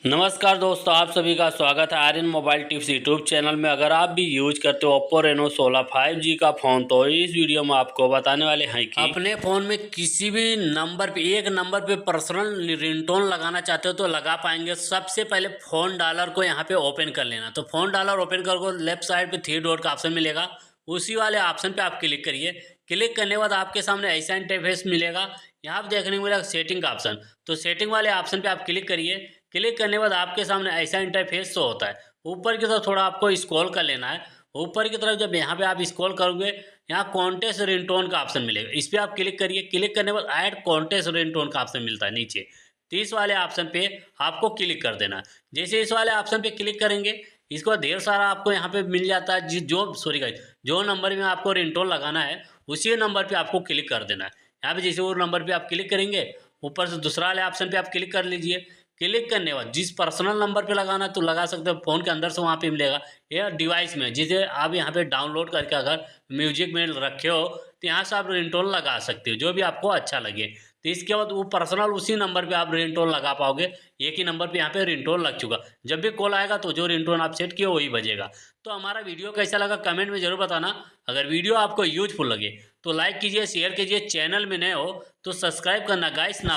नमस्कार दोस्तों, आप सभी का स्वागत है Aryan mobile tips YouTube channel में। अगर आप भी यूज करते हो ओप्पो रेनो 16 5G का फ़ोन, तो इस वीडियो में आपको बताने वाले हैं कि अपने फ़ोन में किसी भी नंबर पे एक नंबर पे पर्सनल रिंगटोन लगाना चाहते हो तो लगा पाएंगे। सबसे पहले फ़ोन डालर को यहाँ पे ओपन कर लेना। तो फ़ोन डालर ओपन कर लेफ्ट साइड पे 3 डॉट का ऑप्शन मिलेगा, उसी वाले ऑप्शन पे आप क्लिक करिए। क्लिक करने के बाद आपके सामने ऐसा इंटरफेस मिलेगा। यहाँ पे देखने को मिलेगा सेटिंग का ऑप्शन, तो सेटिंग वाले ऑप्शन पे आप क्लिक करिए। क्लिक करने के बाद आपके सामने ऐसा इंटरफेस शो होता है। ऊपर की तरफ थोड़ा आपको स्क्रॉल कर लेना है। ऊपर की तरफ जब यहाँ पे आप स्क्रॉल करोगे, यहाँ कॉन्टेस्ट रिंगटोन का ऑप्शन मिलेगा, इस पर आप क्लिक करिए। क्लिक करने के बाद ऐड कॉन्टेस्ट रिंगटोन का ऑप्शन मिलता है नीचे, तो इस वाले ऑप्शन पे आपको क्लिक कर देना है। जैसे इस वाले ऑप्शन पे क्लिक करेंगे, इसके बाद ढेर सारा आपको यहाँ पे मिल जाता है जो नंबर में आपको रिंगटोन लगाना है उसी नंबर पे आपको क्लिक कर देना है। यहाँ पे जैसे वो नंबर पे आप क्लिक करेंगे, ऊपर से दूसरा वाले ऑप्शन पे आप क्लिक कर लीजिए। क्लिक करने के बाद जिस पर्सनल नंबर पे लगाना है तो लगा सकते हो, फ़ोन के अंदर से वहाँ पे मिलेगा या डिवाइस में जिसे आप यहाँ पे डाउनलोड करके अगर म्यूजिक में रखे हो तो यहाँ से आप रिंगटोन लगा सकते हो जो भी आपको अच्छा लगे। तो इसके बाद वो पर्सनल उसी नंबर पे आप रिंगटोन लगा पाओगे। एक ही नंबर पे यहाँ पे रिंगटोन लग चुका, जब भी कॉल आएगा तो जो रिंगटोन आप सेट किए वही बजेगा। तो हमारा वीडियो कैसा लगा कमेंट में ज़रूर बताना। अगर वीडियो आपको यूजफुल लगे तो लाइक कीजिए, शेयर कीजिए। चैनल में नए हो तो सब्सक्राइब करना गाइस ना